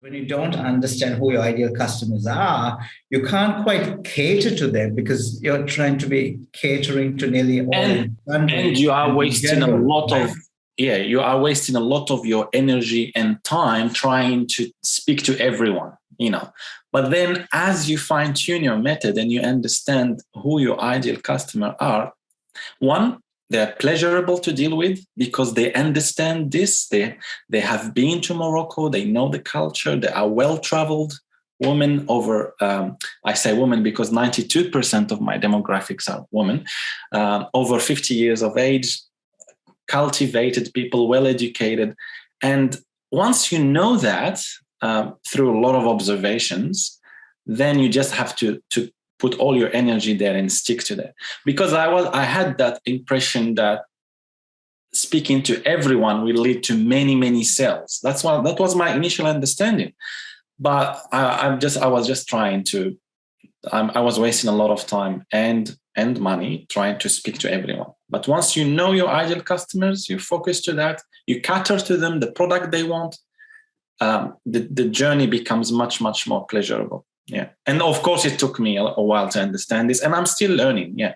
When you don't understand who your ideal customers are, you can't quite cater to them because you're trying to be catering to nearly all and you are wasting a lot of you are wasting a lot of your energy and time trying to speak to everyone, But then as you fine tune your method and you understand who your ideal customer are, one, they're pleasurable to deal with because they understand this. They have been to Morocco. They know the culture. They are well-traveled women over, I say women because 92% of my demographics are women, over 50 years of age, cultivated people, well-educated. And once you know that through a lot of observations, then you just have to put all your energy there and stick to that. Because I had that impression that speaking to everyone will lead to many, many sales. That was my initial understanding. But I was just trying to, I was wasting a lot of time and money trying to speak to everyone. But once you know your ideal customers, you focus to that, you cater to them, the product they want, the journey becomes much, much more pleasurable. Yeah. And of course, it took me a while to understand this, and I'm still learning. Yeah.